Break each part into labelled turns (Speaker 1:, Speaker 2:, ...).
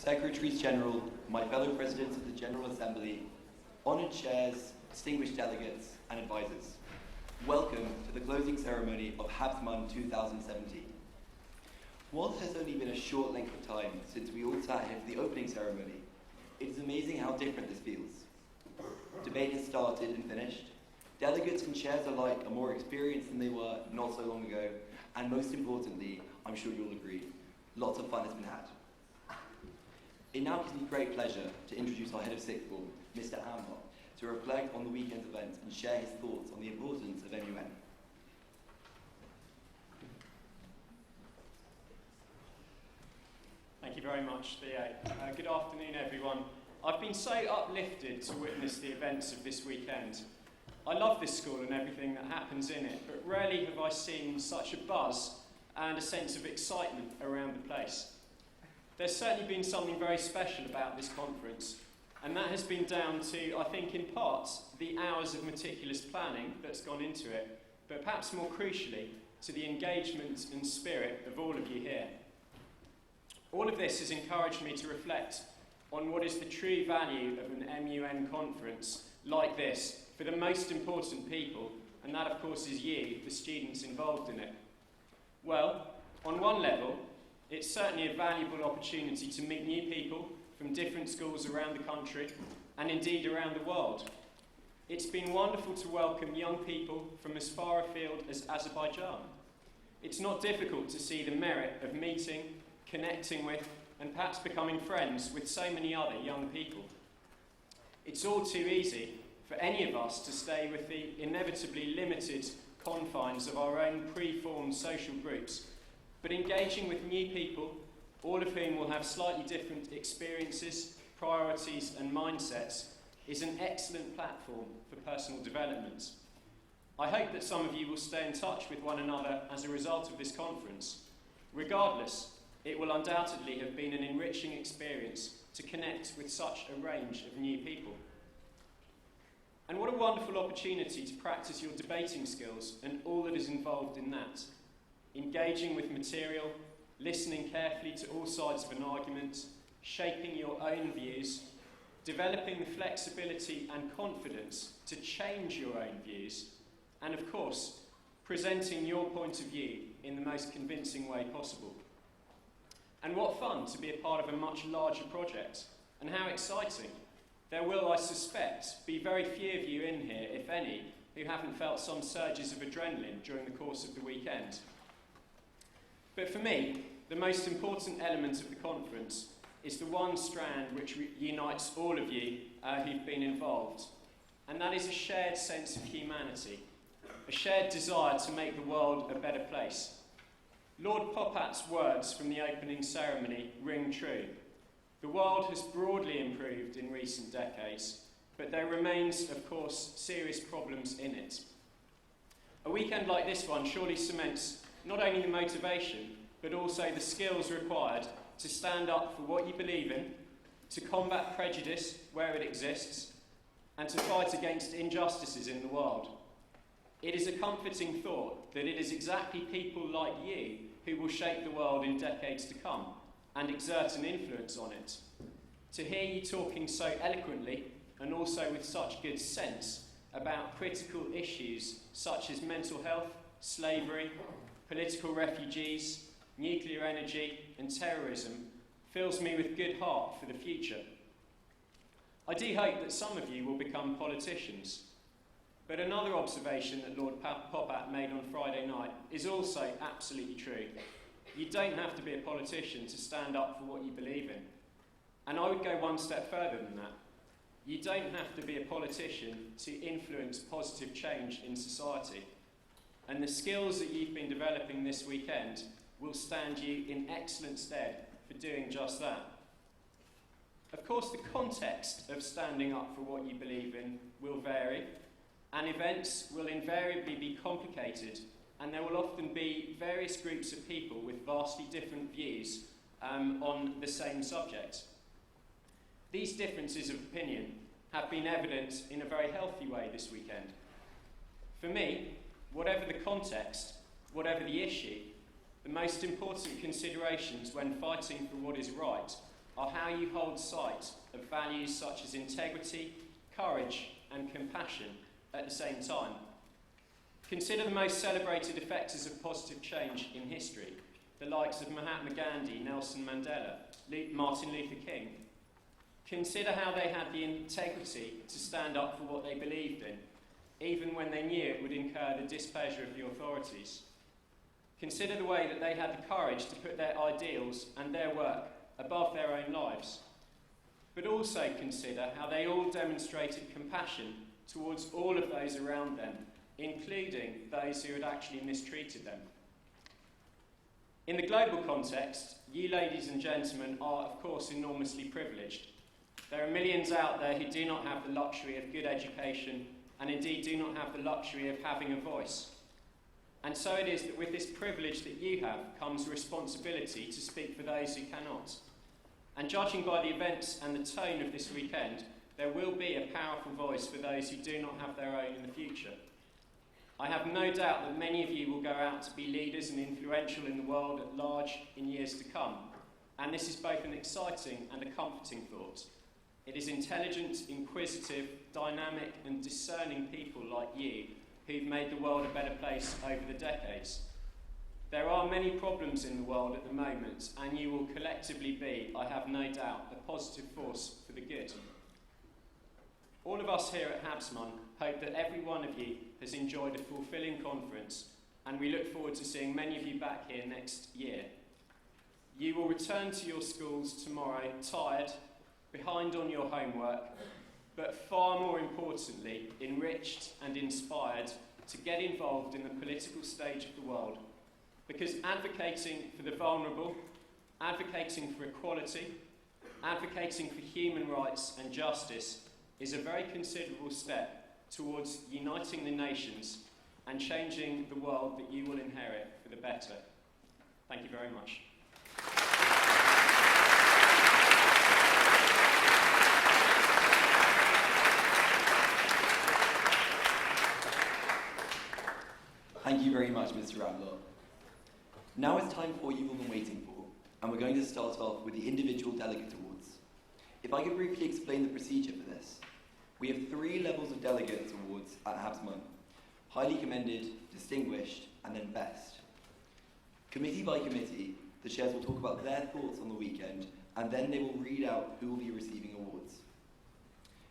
Speaker 1: Secretaries General, my fellow Presidents of the General Assembly, honoured chairs, distinguished delegates and advisors, welcome to the closing ceremony of HABSMUN 2017. While it has only been a short length of time since we all sat here for the opening ceremony, it is amazing how different this feels. Debate has started and finished. Delegates and chairs alike are more experienced than they were not so long ago, and most importantly, I'm sure you'll agree, lots of fun has been had. It now gives me great pleasure to introduce our head of sixth form, Mr. Amhot, to reflect on the weekend's events and share his thoughts on the importance of MUN.
Speaker 2: Thank you very much, Theo. Good afternoon, everyone. I've been so uplifted to witness the events of this weekend. I love this school and everything that happens in it, but rarely have I seen such a buzz and a sense of excitement around the place. There's certainly been something very special about this conference, and that has been down to, I think in part, the hours of meticulous planning that's gone into it, but perhaps more crucially, to the engagement and spirit of all of you here. All of this has encouraged me to reflect on what is the true value of an MUN conference like this for the most important people, and that of course is you, the students involved in it. Well, on one level, it's certainly a valuable opportunity to meet new people from different schools around the country, and indeed around the world. It's been wonderful to welcome young people from as far afield as Azerbaijan. It's not difficult to see the merit of meeting, connecting with, and perhaps becoming friends with so many other young people. It's all too easy for any of us to stay with the inevitably limited confines of our own pre-formed social groups, but engaging with new people, all of whom will have slightly different experiences, priorities and mindsets, is an excellent platform for personal development. I hope that some of you will stay in touch with one another as a result of this conference. Regardless, it will undoubtedly have been an enriching experience to connect with such a range of new people. And what a wonderful opportunity to practice your debating skills and all that is involved in that. Engaging with material, listening carefully to all sides of an argument, shaping your own views, developing the flexibility and confidence to change your own views, and of course, presenting your point of view in the most convincing way possible. And what fun to be a part of a much larger project, and how exciting. There will, I suspect, be very few of you in here, if any, who haven't felt some surges of adrenaline during the course of the weekend. But for me, the most important element of the conference is the one strand which unites all of you who've been involved, and that is a shared sense of humanity, a shared desire to make the world a better place. Lord Popat's words from the opening ceremony ring true. The world has broadly improved in recent decades, but there remains, of course, serious problems in it. A weekend like this one surely cements not only the motivation, but also the skills required to stand up for what you believe in, to combat prejudice where it exists, and to fight against injustices in the world. It is a comforting thought that it is exactly people like you who will shape the world in decades to come and exert an influence on it. To hear you talking so eloquently and also with such good sense about critical issues such as mental health, slavery, political refugees, nuclear energy and terrorism fills me with good heart for the future. I do hope that some of you will become politicians. But another observation that Lord Popat made on Friday night is also absolutely true. You don't have to be a politician to stand up for what you believe in. And I would go one step further than that. You don't have to be a politician to influence positive change in society. And the skills that you've been developing this weekend will stand you in excellent stead for doing just that. Of course, the context of standing up for what you believe in will vary, and events will invariably be complicated, and there will often be various groups of people with vastly different views on the same subject. These differences of opinion have been evident in a very healthy way this weekend. For me, whatever the context, whatever the issue, the most important considerations when fighting for what is right are how you hold sight of values such as integrity, courage, and compassion at the same time. Consider the most celebrated effectors of positive change in history, the likes of Mahatma Gandhi, Nelson Mandela, Martin Luther King. Consider how they had the integrity to stand up for what they believed in, even when they knew it would incur the displeasure of the authorities. Consider the way that they had the courage to put their ideals and their work above their own lives. But also consider how they all demonstrated compassion towards all of those around them, including those who had actually mistreated them. In the global context, you ladies and gentlemen are, of course, enormously privileged. There are millions out there who do not have the luxury of good education and indeed do not have the luxury of having a voice. And so it is that with this privilege that you have comes responsibility to speak for those who cannot. And judging by the events and the tone of this weekend, there will be a powerful voice for those who do not have their own in the future. I have no doubt that many of you will go out to be leaders and influential in the world at large in years to come. And this is both an exciting and a comforting thought. It is intelligent, inquisitive, dynamic and discerning people like you who've made the world a better place over the decades. There are many problems in the world at the moment, and you will collectively be, I have no doubt, a positive force for the good. All of us here at HABSMUN hope that every one of you has enjoyed a fulfilling conference, and we look forward to seeing many of you back here next year. You will return to your schools tomorrow tired, behind on your homework, but far more importantly, enriched and inspired to get involved in the political stage of the world. Because advocating for the vulnerable, advocating for equality, advocating for human rights and justice is a very considerable step towards uniting the nations and changing the world that you will inherit for the better. Thank you very much.
Speaker 1: Thank you very much, Mr. Ramler. Now it's time for what you've all been waiting for, and we're going to start off with the individual delegate awards. If I could briefly explain the procedure for this. We have 3 levels of delegates awards at HABSMUN: highly commended, distinguished, and then best. Committee by committee, the chairs will talk about their thoughts on the weekend, and then they will read out who will be receiving awards.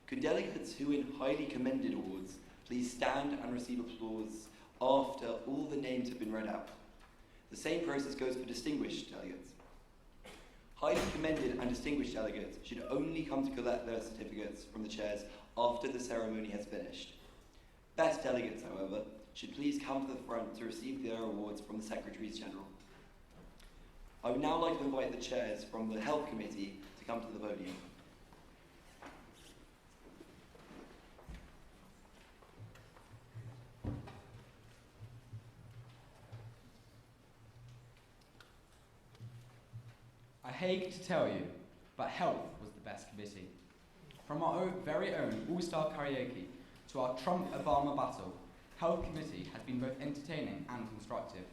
Speaker 1: Could delegates who win highly commended awards please stand and receive applause after all the names have been read out? The same process goes for distinguished delegates. Highly commended and distinguished delegates should only come to collect their certificates from the chairs after the ceremony has finished. Best delegates, however, should please come to the front to receive their awards from the Secretaries General. I would now like to invite the chairs from the Health Committee to come to the podium.
Speaker 3: I hate to tell you, but health was the best committee. From our very own all-star karaoke to our Trump-Obama battle, Health Committee has been both entertaining and constructive.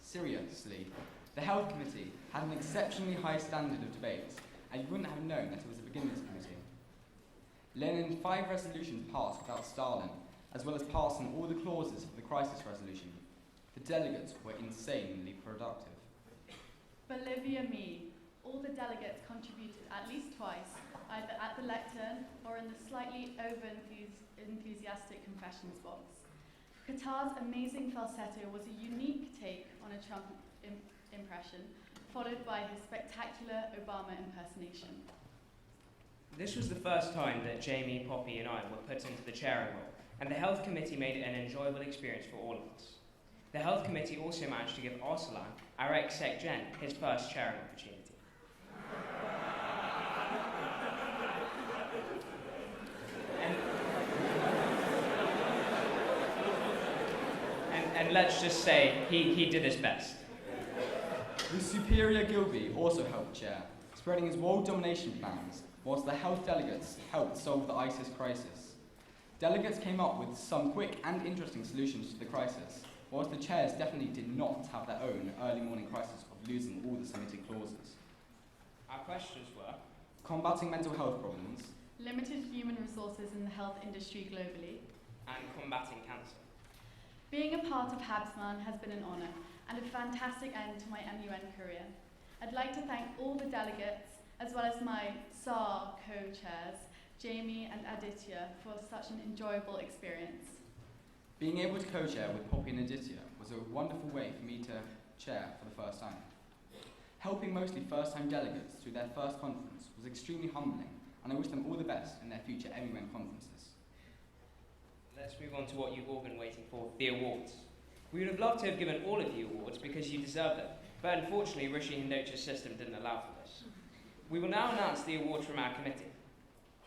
Speaker 3: Seriously, the Health Committee had an exceptionally high standard of debate, and you wouldn't have known that it was a beginners committee. Lenin 5 resolutions passed without Stalin, as well as passing all the clauses for the crisis resolution. The delegates were insanely productive.
Speaker 4: Bolivia me. All the delegates contributed at least twice, either at the lectern or in the slightly over-enthusiastic confessions box. Qatar's amazing falsetto was a unique take on a Trump impression, followed by his spectacular Obama impersonation.
Speaker 5: This was the first time that Jamie, Poppy and I were put into the chairing role, and the Health Committee made it an enjoyable experience for all of us. The Health Committee also managed to give Arsalan, our ex-sec-gen, his first chairing opportunity. And let's just say, he did his best.
Speaker 3: The superior Gilby also helped chair, spreading his world domination plans, whilst the health delegates helped solve the ISIS crisis. Delegates came up with some quick and interesting solutions to the crisis, whilst the chairs definitely did not have their own early morning crisis of losing all the submitted clauses.
Speaker 5: Our questions were,
Speaker 3: combating mental health problems,
Speaker 4: limited human resources in the health industry globally,
Speaker 5: and combating cancer.
Speaker 4: being a part of HABSMUN has been an honour and a fantastic end to my MUN career. I'd like to thank all the delegates, as well as my SAR co-chairs, Jamie and Aditya, for such an enjoyable experience.
Speaker 3: being able to co-chair with Poppy and Aditya was a wonderful way for me to chair for the first time. Helping mostly first-time delegates through their first conference was extremely humbling, and I wish them all the best in their future MUN conferences.
Speaker 5: Let's move on to what you've all been waiting for, the awards. We would have loved to have given all of you awards because you deserve them, but unfortunately Rishi Hindocha's system didn't allow for this. We will now announce the awards from our committee.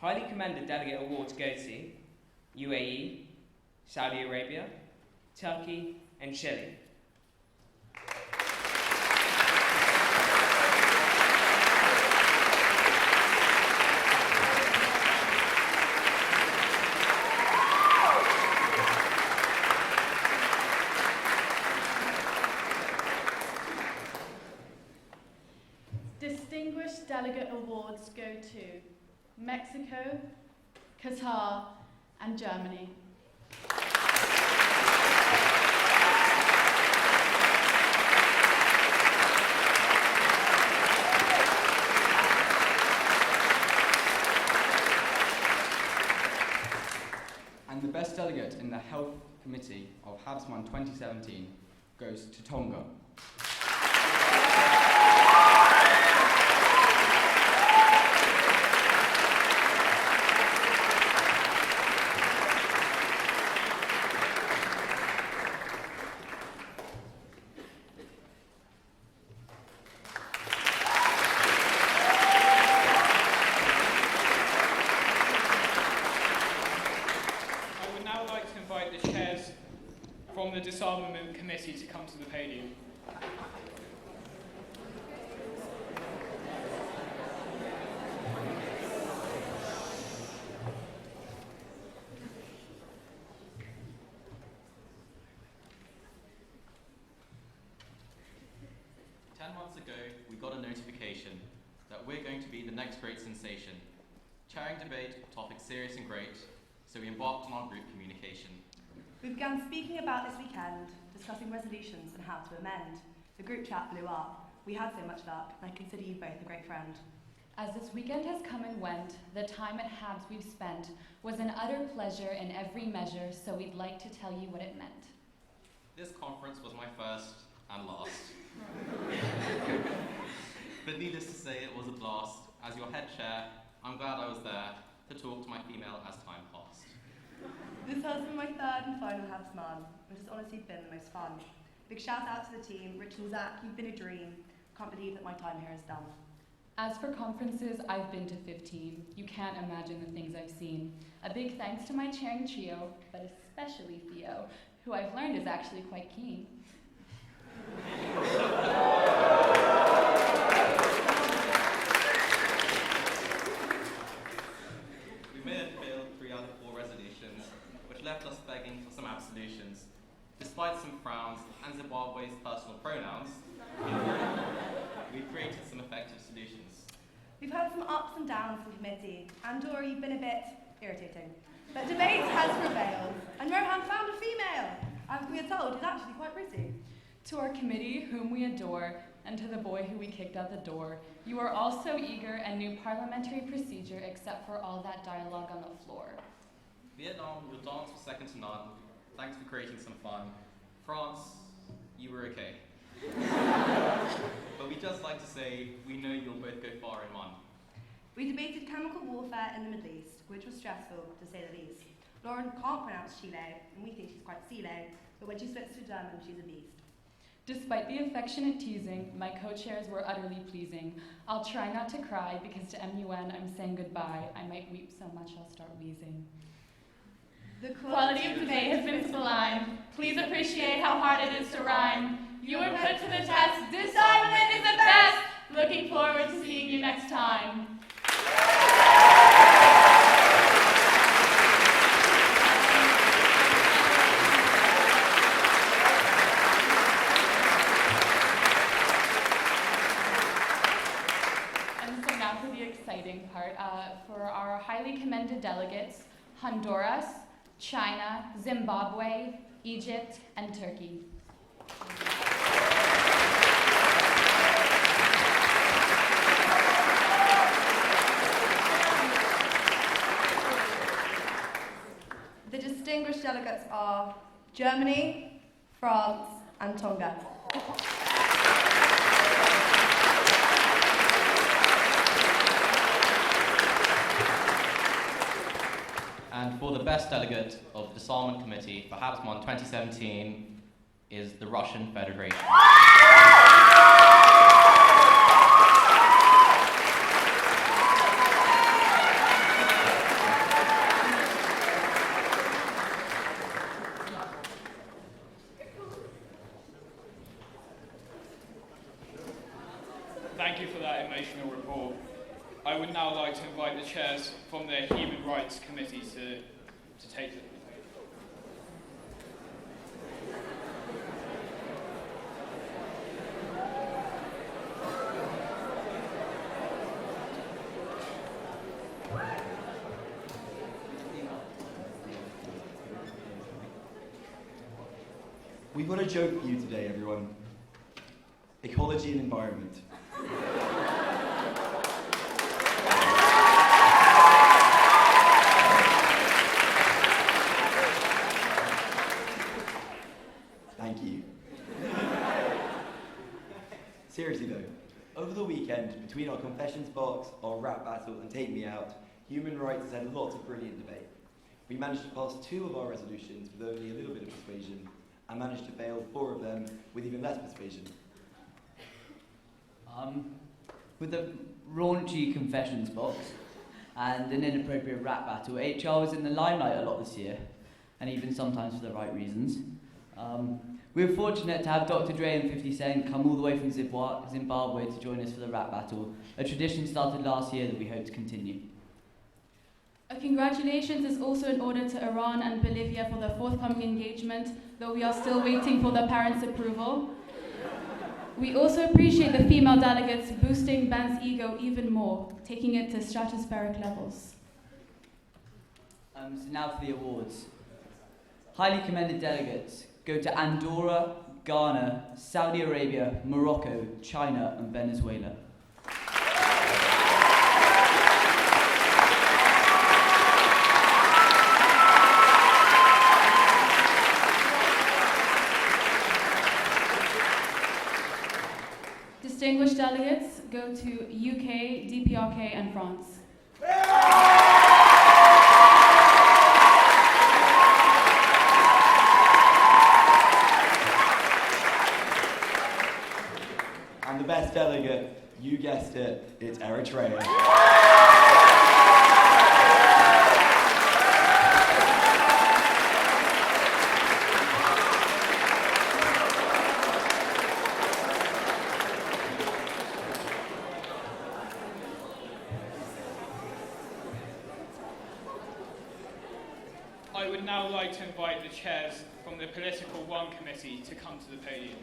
Speaker 5: Highly commended delegate awards go to UAE, Saudi Arabia, Turkey, and Chile.
Speaker 4: Distinguished delegate awards go to Mexico, Qatar, and Germany.
Speaker 3: And the best delegate in the Health Committee of HABSMUN 2017 goes to Tonga.
Speaker 6: I would now like to invite the chairs from the Disarmament Committee to come to the podium.
Speaker 7: Months ago, we got a notification that we're going to be the next great sensation. Chairing debate, topic serious and great, so we embarked on our group communication.
Speaker 8: We began speaking about this weekend, discussing resolutions and how to amend. The group chat blew up. We had so much luck, and I consider you both a great friend.
Speaker 9: As this weekend has come and went, the time at HABS we've spent was an utter pleasure in every measure, so we'd like to tell you what it meant.
Speaker 7: This conference was my first and last. But needless to say, it was a blast. As your head chair, I'm glad I was there to talk to my female as time passed.
Speaker 8: This has been my third and final HABSMUN, which has honestly been the most fun. Big shout out to the team. Rich and Zach, you've been a dream. Can't believe that my time here is done.
Speaker 9: As for conferences, I've been to 15. You can't imagine the things I've seen. A big thanks to my chairing trio, but especially Theo, who I've learned is actually quite keen.
Speaker 7: We may have failed 3 out of 4 resolutions, which left us begging for some absolutions. Despite some frowns and Zimbabwe's personal pronouns, we created some effective solutions.
Speaker 8: We've had some ups and downs in committee, and Dora, you've been a bit irritating. But debate has prevailed, and Rohan found a female, as we are told is actually quite pretty.
Speaker 9: To our committee, whom we adore, and to the boy who we kicked out the door, you are all so eager and knew parliamentary procedure except for all that dialogue on the floor.
Speaker 7: Vietnam, your dance was second to none. Thanks for creating some fun. France, you were okay. But we'd just like to say, we know you'll both go far in one.
Speaker 8: We debated chemical warfare in the Middle East, which was stressful, to say the least. Lauren can't pronounce Chile, and we think she's quite Chile, but when she switches to German, she's a beast.
Speaker 9: Despite the affectionate teasing, my co-chairs were utterly pleasing. I'll try not to cry because to MUN I'm saying goodbye. I might weep so much I'll start wheezing.
Speaker 8: The
Speaker 9: Quality of debate has been sublime. Please appreciate how hard it is to rhyme. You were put to the test. Disarmament is the best. Looking forward to seeing you next time. And so now for the exciting part. For our highly commended delegates, Honduras, China, Zimbabwe, Egypt, and Turkey.
Speaker 8: The distinguished delegates are Germany, France, and Tonga.
Speaker 7: And for the best delegate of the Disarmament Committee for HABSMUN 2017 is the Russian Federation.
Speaker 6: Thank you for that emotional report. I would now like to invite the chairs from the Human Rights Committee to take it.
Speaker 1: We've got a joke for you today, everyone. Ecology and environment. Thank you. Seriously though, over the weekend, between our confessions box, our rap battle, and Take Me Out, human rights has had lots of brilliant debate. We managed to pass 2 of our resolutions with only a little bit of persuasion, and managed to fail 4 of them with even less persuasion.
Speaker 10: With a raunchy confessions box and an inappropriate rap battle, HR was in the limelight a lot this year, and even sometimes for the right reasons. We were fortunate to have Dr. Dre and 50 Cent come all the way from Zimbabwe to join us for the rap battle, a tradition started last year that we hope to continue.
Speaker 4: A congratulations is also in order to Iran and Bolivia for their forthcoming engagement, though we are still waiting for their parents' approval. We also appreciate the female delegates boosting band's ego even more, taking it to stratospheric levels.
Speaker 10: So now for the awards. Highly commended delegates go to Andorra, Ghana, Saudi Arabia, Morocco, China, and Venezuela.
Speaker 4: Distinguished delegates go to UK, DPRK, and France.
Speaker 1: And the best delegate, you guessed it, it's Eritrea.
Speaker 6: I would now like to invite the chairs from the Political One Committee to come to the podium.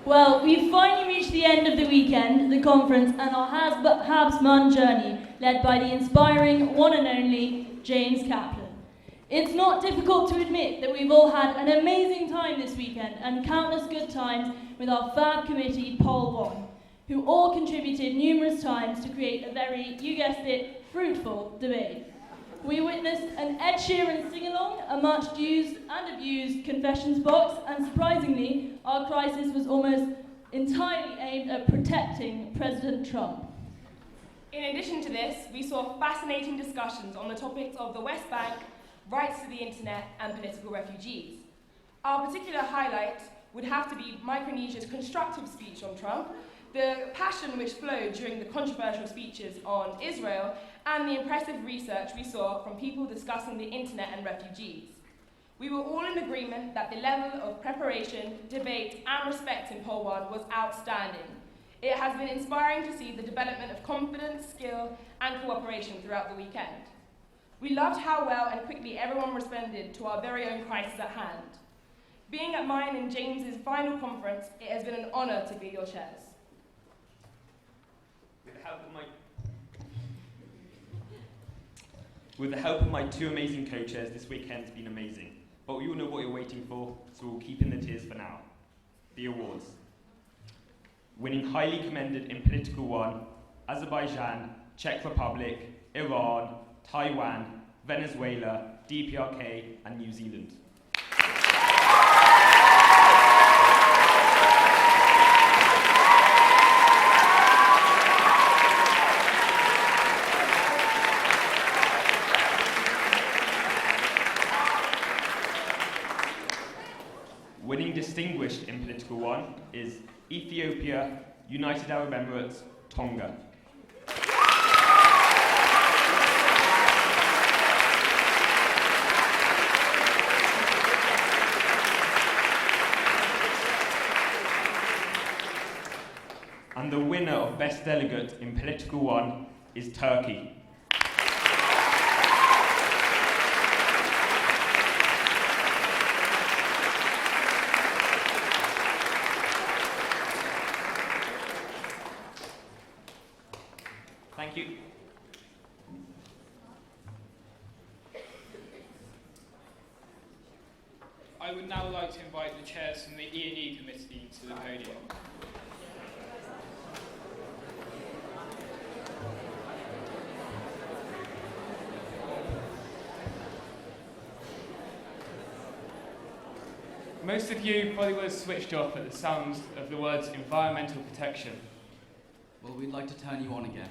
Speaker 11: Well, we've finally reached the end of the weekend, the conference, and our HABSMUN journey, led by the inspiring, one and only James Kaplan. It's not difficult to admit that we've all had an amazing time this weekend and countless good times with our Fab Committee Poll 1, who all contributed numerous times to create a very, you guessed it, fruitful debate. We witnessed an Ed Sheeran sing-along, a much used and abused confessions box, and surprisingly, our crisis was almost entirely aimed at protecting President Trump.
Speaker 12: In addition to this, we saw fascinating discussions on the topics of the West Bank, rights to the internet, and political refugees. Our particular highlight would have to be Micronesia's constructive speech on Trump, the passion which flowed during the controversial speeches on Israel, and the impressive research we saw from people discussing the internet and refugees. We were all in agreement that the level of preparation, debate, and respect in Poll 1 was outstanding. It has been inspiring to see the development of confidence, skill, and cooperation throughout the weekend. We loved how well and quickly everyone responded to our very own crisis at hand. Being at mine and James's final conference, it has been an honour to be your chairs.
Speaker 13: With the help of my two amazing co-chairs, this weekend's been amazing. But we all know what you're waiting for, so we'll keep in the tears for now. The awards. Winning highly commended in Political 1, Azerbaijan, Czech Republic, Iran, Taiwan, Venezuela, DPRK, and New Zealand. Winning distinguished in Political 1 is Ethiopia, United Arab Emirates, Tonga. And the winner of Best Delegate in Political 1 is Turkey. Thank you.
Speaker 6: I would now like to invite the chairs from the E&E committee to the podium. Most of you probably would have switched off at the sound of the words environmental protection.
Speaker 3: Well, we'd like to turn you on again.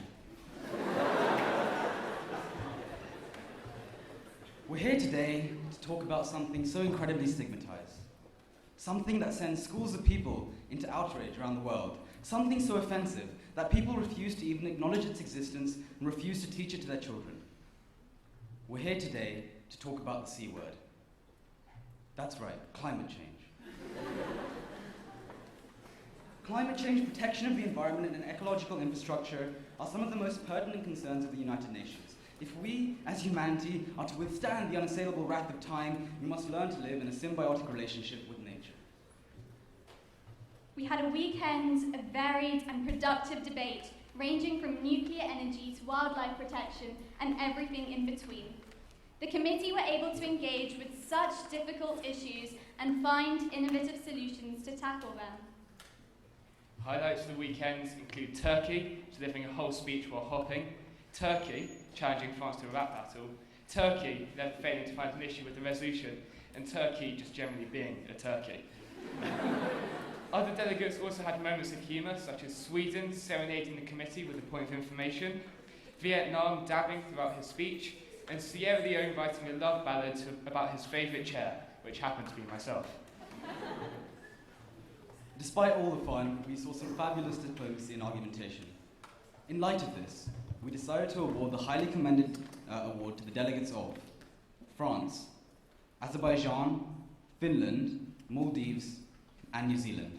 Speaker 3: We're here today to talk about something so incredibly stigmatized. Something that sends schools of people into outrage around the world. Something so offensive that people refuse to even acknowledge its existence and refuse to teach it to their children. We're here today to talk about the C word. That's right, climate change. Climate change, protection of the environment, and ecological infrastructure are some of the most pertinent concerns of the United Nations. If we, as humanity, are to withstand the unassailable wrath of time, we must learn to live in a symbiotic relationship with nature.
Speaker 14: We had a weekend of varied and productive debate, ranging from nuclear energy to wildlife protection and everything in between. The committee were able to engage with such difficult issues and find innovative solutions to tackle them.
Speaker 6: Highlights of the weekend include Turkey delivering a whole speech while hopping, Turkey challenging France to a rap battle, Turkey then failing to find an issue with the resolution, and Turkey just generally being a turkey. Other delegates also had moments of humour, such as Sweden serenading the committee with a point of information, Vietnam dabbing throughout his speech, and Sierra Leone writing a love ballad about his favourite chair, which happened to be myself.
Speaker 3: Despite all the fun, we saw some fabulous diplomacy and argumentation. In light of this, we decided to award the highly commended award to the delegates of France, Azerbaijan, Finland, Maldives, and New Zealand.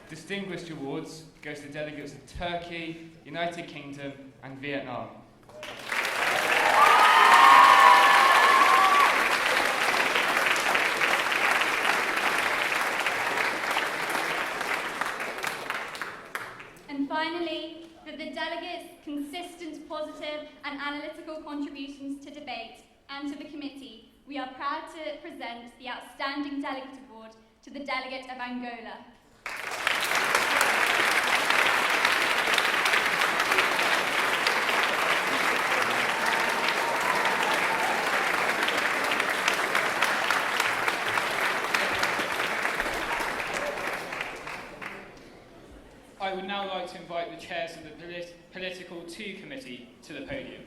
Speaker 6: Distinguished awards goes to delegates of Turkey, United Kingdom, and Vietnam.
Speaker 14: And finally, for the delegates' consistent, positive, and analytical contributions to debate and to the committee, we are proud to present the Outstanding Delegate Award to the delegate of Angola.
Speaker 6: I would now like to invite the chairs of the Political 2 Committee to the podium.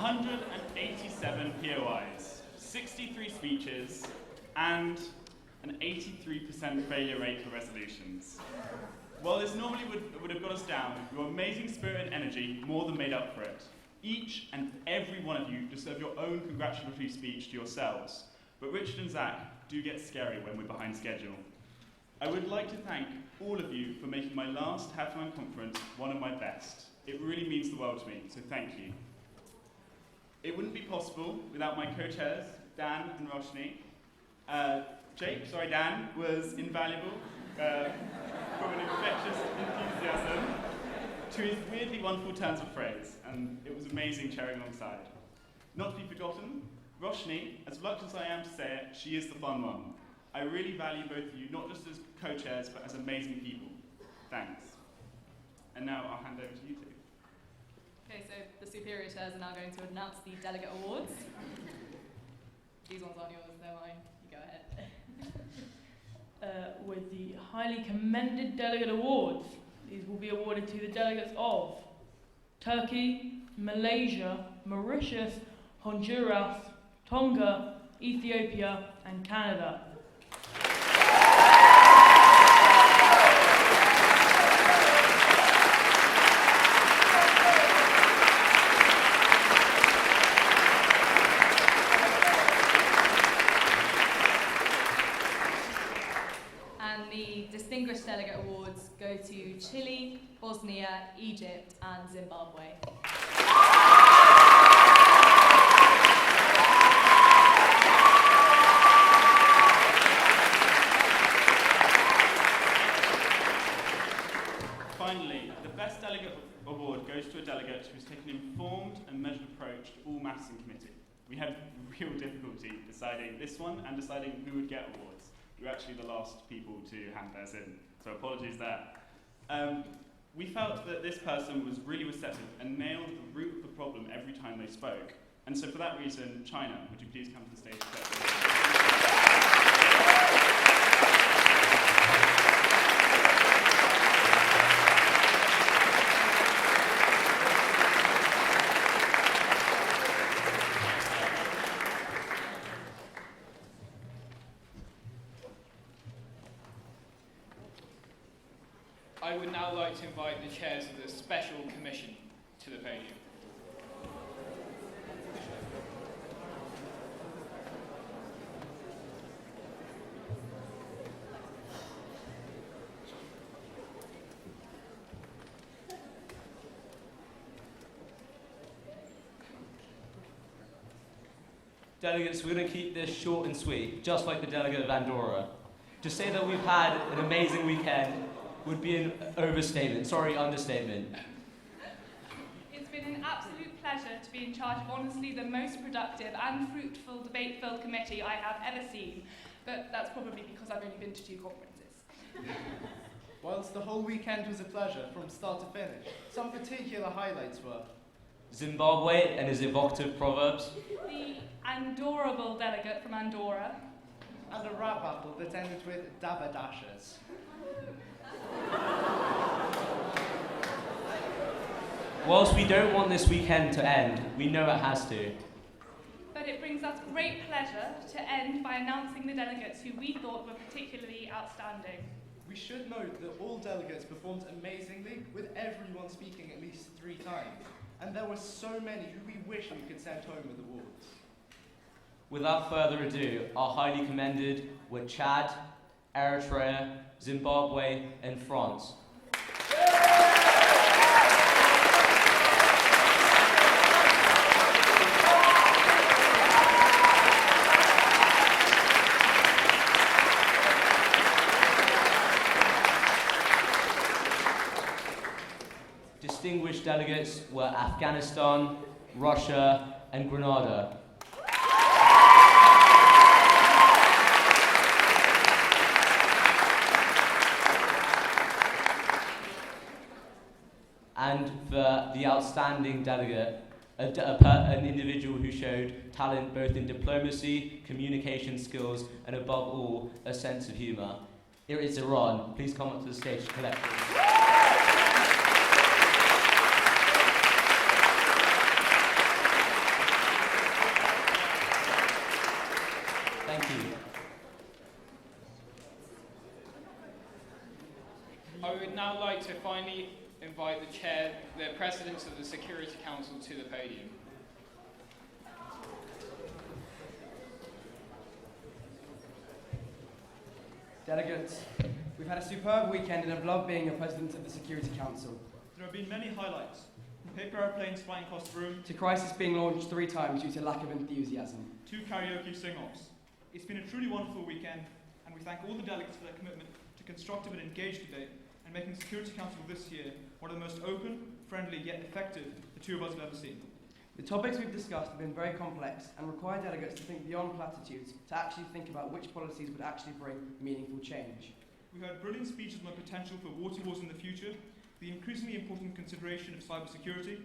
Speaker 15: 187 POIs, 63 speeches, and an 83% failure rate for resolutions. While this normally would have got us down, your amazing spirit and energy more than made up for it. Each and every one of you deserve your own congratulatory speech to yourselves, but Richard and Zach do get scary when we're behind schedule. I would like to thank all of you for making my last HABSMUN conference one of my best. It really means the world to me, so thank you. It wouldn't be possible without my co-chairs, Dan and Roshni. Dan, was invaluable from an infectious enthusiasm to his weirdly wonderful turns of phrase, and it was amazing chairing alongside. Not to be forgotten, Roshni, as reluctant as I am to say it, she is the fun one. I really value both of you, not just as co-chairs, but as amazing people. Thanks. And now I'll hand over to you two.
Speaker 16: Okay, so the superior chairs are now going to announce the delegate awards. These ones aren't yours, they're mine. You go ahead.
Speaker 17: With the highly commended delegate awards, these will be awarded to the delegates of Turkey, Malaysia, Mauritius, Honduras, Tonga, Ethiopia, and Canada.
Speaker 16: Distinguished Delegate Awards go to Chile, Bosnia, Egypt, and Zimbabwe.
Speaker 15: Finally, the Best Delegate Award goes to a delegate who's taken an informed and measured approach to all matters in committee. We had real difficulty deciding this one and deciding who would get awards. We were actually the last people to hand theirs in, so apologies there. We felt that this person was really receptive and nailed the root of the problem every time they spoke. And so for that reason, China, would you please come to the stage?
Speaker 18: I would now like to invite the chairs of the Special Commission to the podium.
Speaker 19: Delegates, we're going to keep this short and sweet, just like the delegate of Andorra. To say that we've had an amazing weekend would be an overstatement, understatement.
Speaker 20: It's been an absolute pleasure to be in charge of honestly the most productive and fruitful debate-filled committee I have ever seen, but that's probably because I've only been to 2 conferences.
Speaker 21: Whilst the whole weekend was a pleasure from start to finish, some particular highlights were
Speaker 19: Zimbabwe and his evocative proverbs.
Speaker 20: The Andorrable delegate from Andorra.
Speaker 21: And a rap battle that ended with dabadashers.
Speaker 19: Whilst we don't want this weekend to end, we know it has to.
Speaker 20: But it brings us great pleasure to end by announcing the delegates who we thought were particularly outstanding.
Speaker 21: We should note that all delegates performed amazingly, with everyone speaking at least 3 times. And there were so many who we wish we could send home with awards.
Speaker 19: Without further ado, our highly commended were Chad, Eritrea, Zimbabwe, and France. Distinguished delegates were Afghanistan, Russia, and Grenada. And for the outstanding delegate, an individual who showed talent both in diplomacy, communication skills, and above all, a sense of humour. Here is Iran. Please come up to the stage to collect.
Speaker 18: I would now like to finally invite the presidents of the Security Council to the podium.
Speaker 2: Delegates, we've had a superb weekend and have loved being your president of the Security Council.
Speaker 22: There have been many highlights. Paper airplanes flying across the room,
Speaker 2: To crisis being launched 3 times due to lack of enthusiasm.
Speaker 22: 2 karaoke sing-offs. It's been a truly wonderful weekend, and we thank all the delegates for their commitment to constructive and engaged debate and making the Security Council this year one of the most open, friendly, yet effective the two of us have ever seen.
Speaker 2: The topics we've discussed have been very complex and require delegates to think beyond platitudes to actually think about which policies would actually bring meaningful change.
Speaker 22: We heard brilliant speeches on the potential for water wars in the future, the increasingly important consideration of cybersecurity,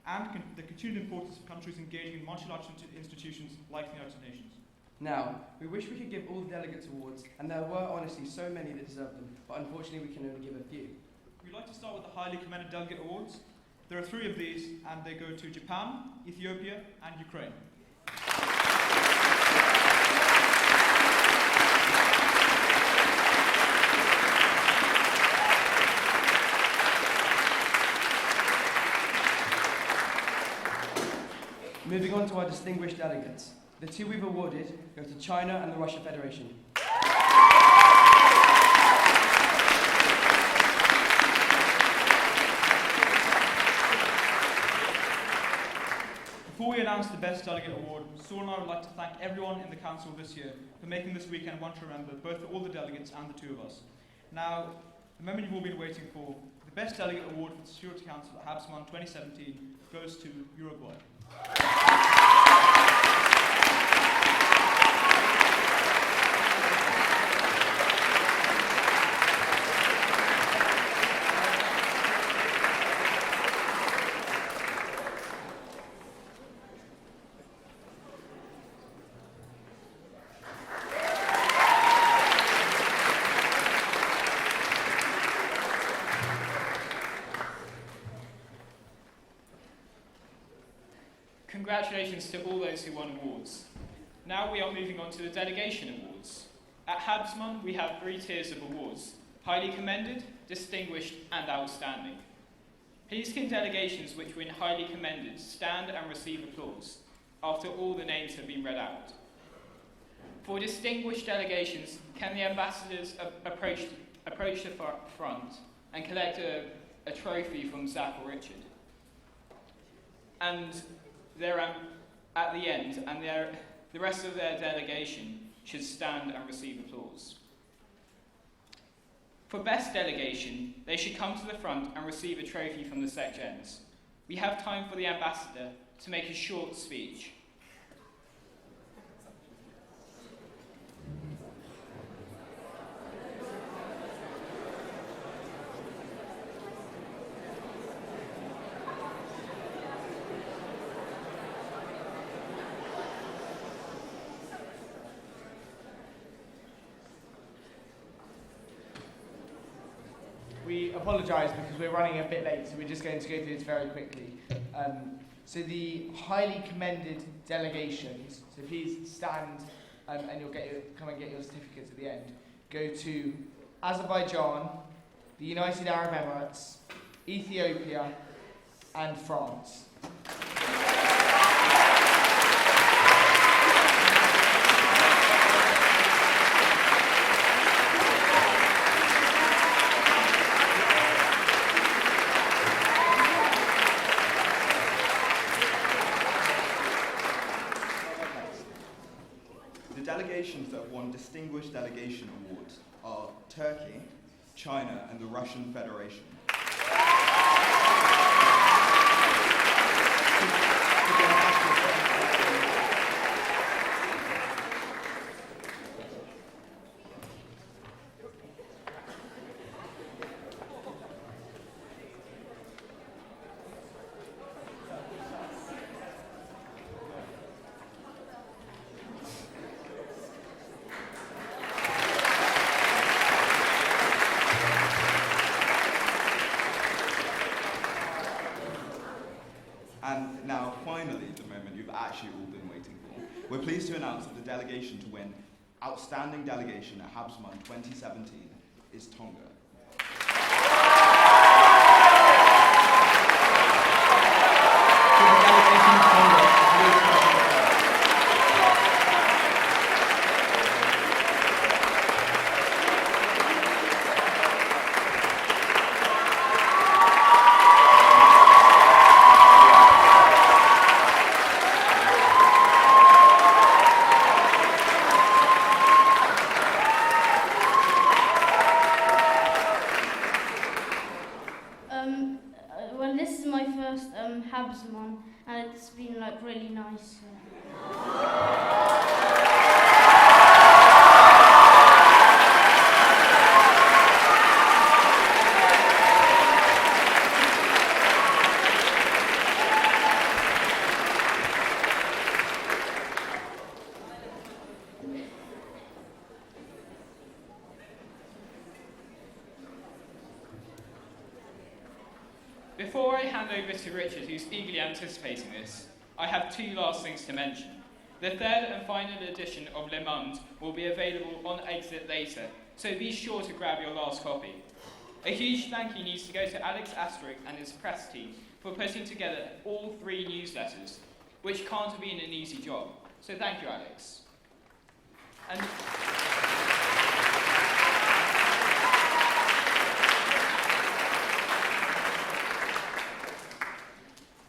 Speaker 22: and the continued importance of countries engaging in multilateral institutions like the United Nations.
Speaker 2: Now, we wish we could give all the delegates awards, and there were honestly so many that deserve them, but unfortunately we can only give a few.
Speaker 22: We'd like to start with the highly commended delegate awards. There are 3 of these, and they go to Japan, Ethiopia, and Ukraine.
Speaker 2: Moving on to our distinguished delegates. The 2 we've awarded go to China and the Russian Federation.
Speaker 22: Before we announce the Best Delegate Award, Saul and I would like to thank everyone in the Council this year for making this weekend one to remember, both for all the delegates and the 2 of us. Now, the moment you've all been waiting for, the Best Delegate Award for the Security Council at HABSMUN 2017 goes to Uruguay.
Speaker 18: Congratulations to all those who won awards. Now we are moving on to the delegation awards. At HABSMUN we have 3 tiers of awards: highly commended, distinguished, and outstanding. Please can delegations which win highly commended stand and receive applause after all the names have been read out. For distinguished delegations, can the ambassadors approach the front and collect a trophy from Zach or Richard? And they're at the end, and the rest of their delegation should stand and receive applause. For best delegation, they should come to the front and receive a trophy from the sections. We have time for the ambassador to make a short speech.
Speaker 21: We apologise because we're running a bit late, so we're just going to go through this very quickly. So the highly commended delegations, so please stand and you'll come and get your certificates at the end, go to Azerbaijan, the United Arab Emirates, Ethiopia, and France.
Speaker 23: Delegations that have won Distinguished Delegation Awards are Turkey, China, and the Russian Federation. And now, finally, the moment you've actually all been waiting for. We're pleased to announce that the delegation to win Outstanding Delegation at HABSMUN 2017 is Tonga.
Speaker 5: first HABSMUN, and it's been like really nice.
Speaker 18: Before I hand over to Richard, who's eagerly anticipating this, I have two last things to mention. The third and final edition of Le Monde will be available on exit later, so be sure to grab your last copy. A huge thank you needs to go to Alex Astrick and his press team for putting together all 3 newsletters, which can't have been an easy job. So thank you, Alex.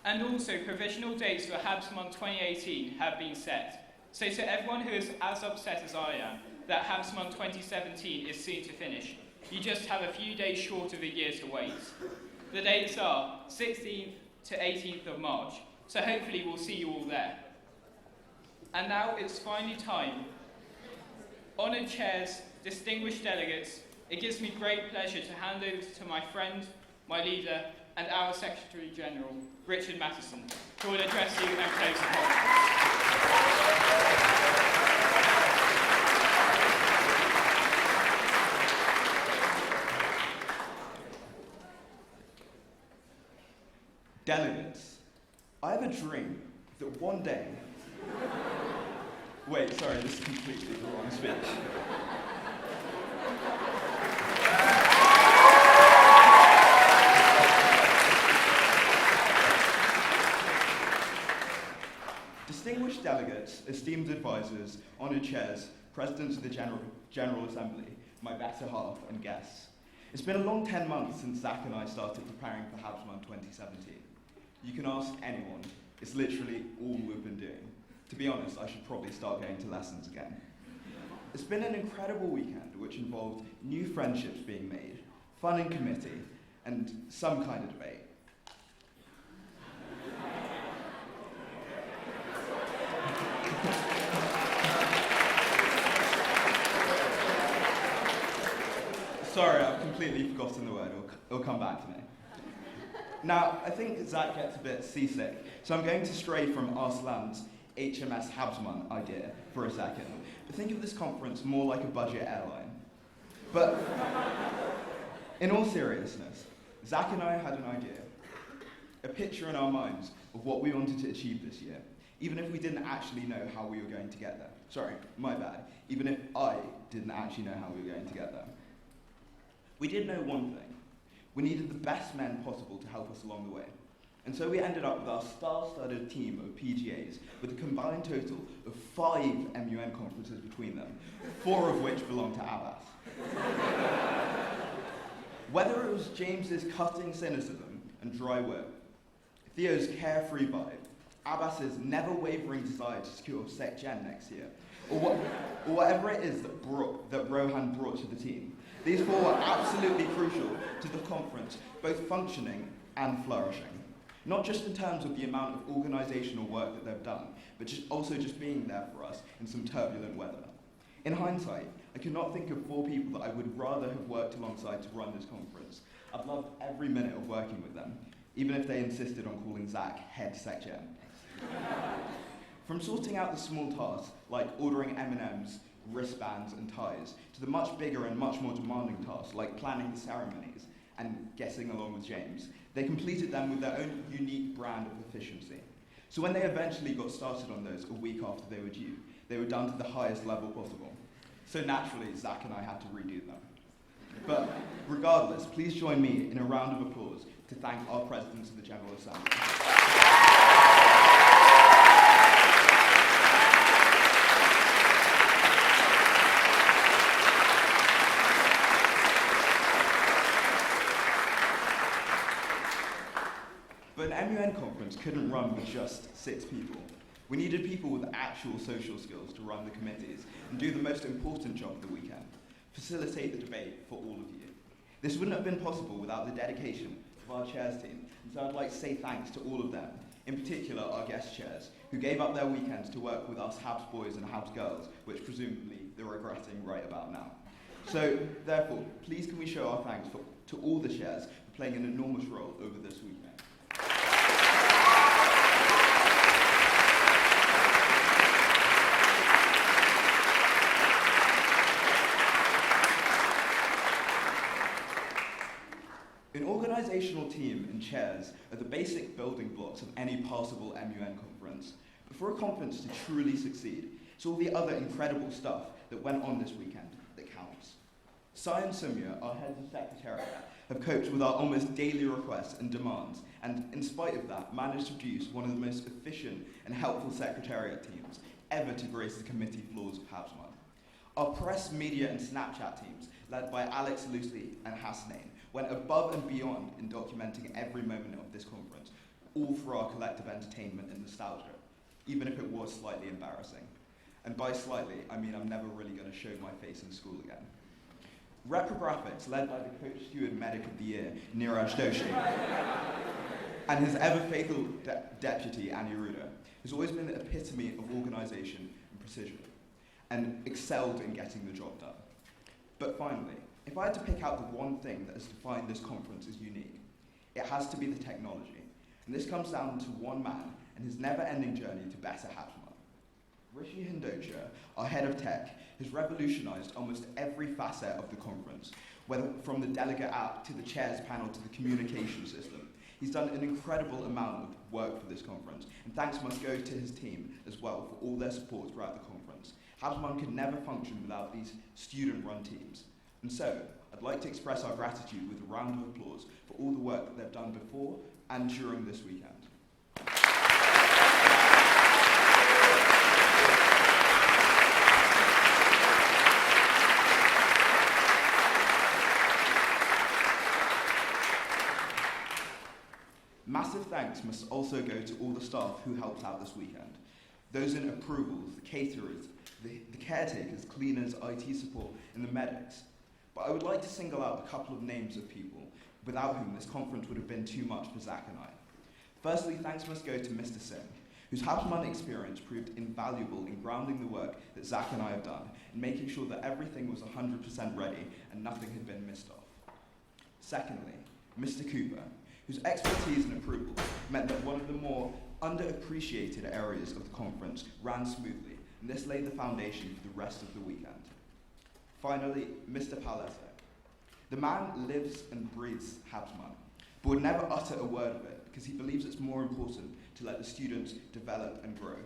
Speaker 18: And also, provisional dates for HABSMUN 2018 have been set. So to everyone who is as upset as I am that HABSMUN 2017 is soon to finish, you just have a few days short of a year to wait. The dates are 16th to 18th of March, so hopefully we'll see you all there. And now it's finally time. Honoured chairs, distinguished delegates, it gives me great pleasure to hand over to my friend, my leader, and our Secretary General, Richard Mattison, who will address you and close the conference.
Speaker 23: Delegates, I have a dream that one day... Wait, sorry, this is completely the wrong speech. Distinguished delegates, esteemed advisors, honoured chairs, presidents of the General Assembly, my better half and guests. It's been a long 10 months since Zach and I started preparing for HABSMUN 2017. You can ask anyone, it's literally all we've been doing. To be honest, I should probably start going to lessons again. It's been an incredible weekend which involved new friendships being made, fun in committee, and some kind of debate. Sorry, I've completely forgotten the word. It'll come back to me. Now, I think Zach gets a bit seasick, so I'm going to stray from Arslan's HMS HABSMUN idea for a second. But think of this conference more like a budget airline. But in all seriousness, Zach and I had an idea, a picture in our minds of what we wanted to achieve this year, even if we didn't actually know how we were going to get there. Sorry, my bad. Even if I didn't actually know how we were going to get there. We did know one thing. We needed the best men possible to help us along the way. And so we ended up with our star-studded team of PGAs with a combined total of 5 MUN conferences between them, 4 of which belong to Abbas. Whether it was James's cutting cynicism and dry work, Theo's carefree vibe, Abbas's never-wavering desire to secure Sec Gen next year, or whatever it is that Rohan brought to the team, these 4 were absolutely crucial to the conference, both functioning and flourishing. Not just in terms of the amount of organisational work that they've done, but also just being there for us in some turbulent weather. In hindsight, I could not think of 4 people that I would rather have worked alongside to run this conference. I've loved every minute of working with them, even if they insisted on calling Zach head Sec Gen. From sorting out the small tasks, like ordering M&Ms, wristbands and ties, to the much bigger and much more demanding tasks, like planning the ceremonies and getting along with James, they completed them with their own unique brand of efficiency. So when they eventually got started on those a week after they were due, they were done to the highest level possible. So naturally, Zach and I had to redo them. But regardless, please join me in a round of applause to thank our presidents of the General Assembly. But an MUN conference couldn't run with just 6 people. We needed people with actual social skills to run the committees and do the most important job of the weekend, facilitate the debate for all of you. This wouldn't have been possible without the dedication of our chairs team, and so I'd like to say thanks to all of them, in particular our guest chairs, who gave up their weekends to work with us Habs boys and Habs girls, which presumably they're regretting right about now. So, therefore, please can we show our thanks to all the chairs for playing an enormous role over this weekend. An organisational team and chairs are the basic building blocks of any possible MUN conference. But for a conference to truly succeed, it's all the other incredible stuff that went on this weekend that counts. Sai and Sumya, our heads of secretariat, have coped with our almost daily requests and demands, and in spite of that, managed to produce one of the most efficient and helpful secretariat teams ever to grace the committee floors of HABSMUN. Our press, media and Snapchat teams, led by Alex Lucy and Hasnain, went above and beyond in documenting every moment of this conference, all for our collective entertainment and nostalgia, even if it was slightly embarrassing. And by slightly, I mean I'm never really going to show my face in school again. Reprographics, led by the Coach Steward Medic of the Year, Neeraj Doshi, and his ever-faithful deputy, Annie Ruda, has always been the epitome of organisation and precision, and excelled in getting the job done. But finally, if I had to pick out the one thing that has defined this conference as unique, it has to be the technology. And this comes down to one man and his never-ending journey to better HABSMUN. Rishi Hindocha, our head of tech, has revolutionised almost every facet of the conference, whether from the delegate app to the chairs panel to the communication system. He's done an incredible amount of work for this conference, and thanks must go to his team as well for all their support throughout the conference. HABSMUN could never function without these student-run teams. And so, I'd like to express our gratitude with a round of applause for all the work that they've done before and during this weekend. Massive thanks must also go to all the staff who helped out this weekend. Those in approvals, the caterers, the caretakers, cleaners, IT support, and the medics. But I would like to single out a couple of names of people without whom this conference would have been too much for Zach and I. Firstly, thanks must go to Mr. Singh, whose HABSMUN experience proved invaluable in grounding the work that Zach and I have done and making sure that everything was 100% ready and nothing had been missed off. Secondly, Mr. Cooper, whose expertise and approval meant that one of the more underappreciated areas of the conference ran smoothly, and this laid the foundation for the rest of the weekend. Finally, Mr. Paletto. The man lives and breathes HABSMUN, but would never utter a word of it because he believes it's more important to let the students develop and grow.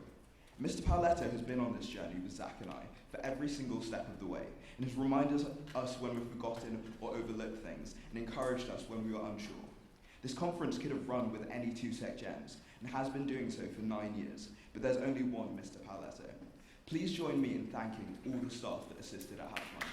Speaker 23: Mr. Paletto has been on this journey with Zach and I for every single step of the way, and has reminded us when we've forgotten or overlooked things, and encouraged us when we were unsure. This conference could have run with any two sec gens, and has been doing so for 9 years, but there's only one Mr. Paletto. Please join me in thanking all the staff that assisted at HABSMUN.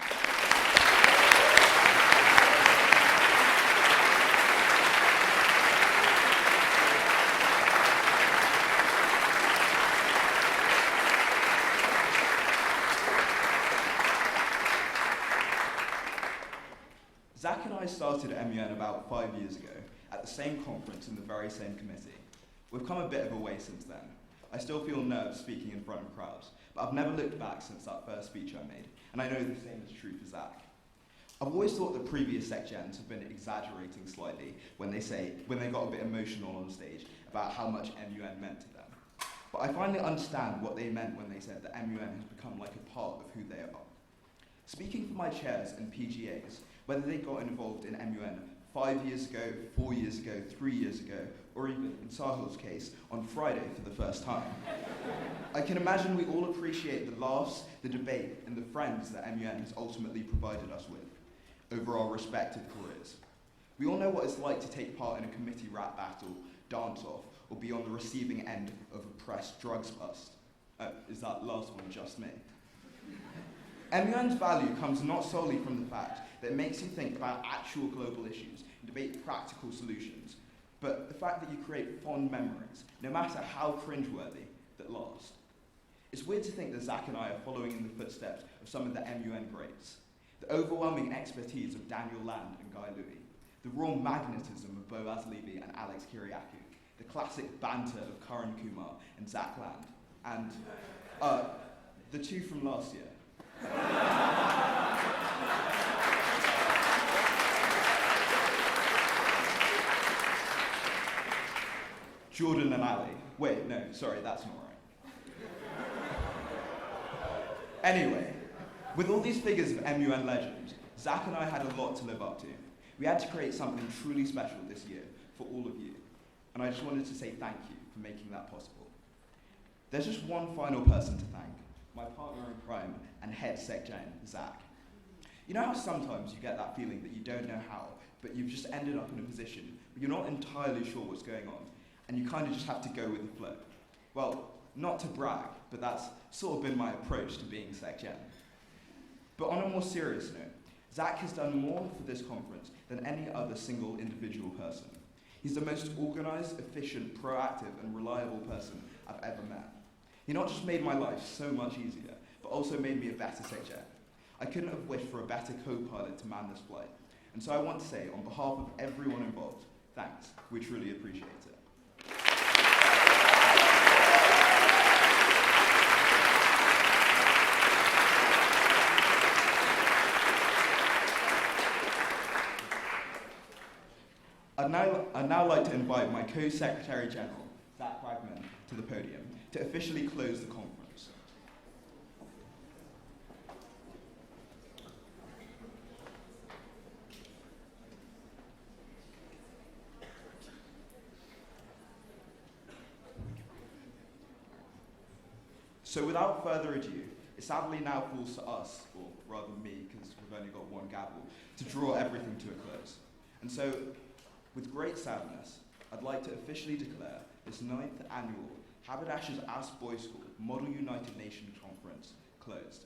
Speaker 23: Zach and I started at MUN about 5 years ago, at the same conference in the very same committee. We've come a bit of a way since then. I still feel nerves speaking in front of crowds, but I've never looked back since that first speech I made, and I know the same is true for Zach. I've always thought that previous sec gens have been exaggerating slightly when they got a bit emotional on stage about how much MUN meant to them. But I finally understand what they meant when they said that MUN has become like a part of who they are. Speaking for my chairs and PGAs, whether they got involved in MUN 5 years ago, 4 years ago, 3 years ago, or even, in Sahil's case, on Friday for the first time. I can imagine we all appreciate the laughs, the debate, and the friends that MUN has ultimately provided us with over our respective careers. We all know what it's like to take part in a committee rap battle, dance-off, or be on the receiving end of a press drugs bust. Is that last one just me? MUN's value comes not solely from the fact that it makes you think about actual global issues and debate practical solutions, but the fact that you create fond memories, no matter how cringeworthy, that last. It's weird to think that Zach and I are following in the footsteps of some of the MUN greats. The overwhelming expertise of Daniel Land and Guy Louis, the raw magnetism of Boaz Levy and Alex Kiriakou, the classic banter of Karan Kumar and Zach Land, and the two from last year. Jordan and Ali. Wait, no, sorry, that's not right. Anyway, with all these figures of MUN legends, Zach and I had a lot to live up to. We had to create something truly special this year for all of you, and I just wanted to say thank you for making that possible. There's just one final person to thank, my partner in crime and head SecGen, Zach. You know how sometimes you get that feeling that you don't know how, but you've just ended up in a position where you're not entirely sure what's going on, and you kind of just have to go with the flow. Well, not to brag, but that's sort of been my approach to being SecGen. But on a more serious note, Zach has done more for this conference than any other single individual person. He's the most organized, efficient, proactive, and reliable person I've ever met. He not just made my life so much easier, but also made me a better SecGen. I couldn't have wished for a better co-pilot to man this flight. And so I want to say, on behalf of everyone involved, thanks. We truly appreciate it. I'd now like to invite my Co-Secretary General, Zach Wagman, to the podium to officially close the conference. So without further ado, it sadly now falls to us, or rather me, because we've only got one gavel, to draw everything to a close. And so, with great sadness, I'd like to officially declare this 9th annual Haberdashers As Boys School Model United Nations Conference closed.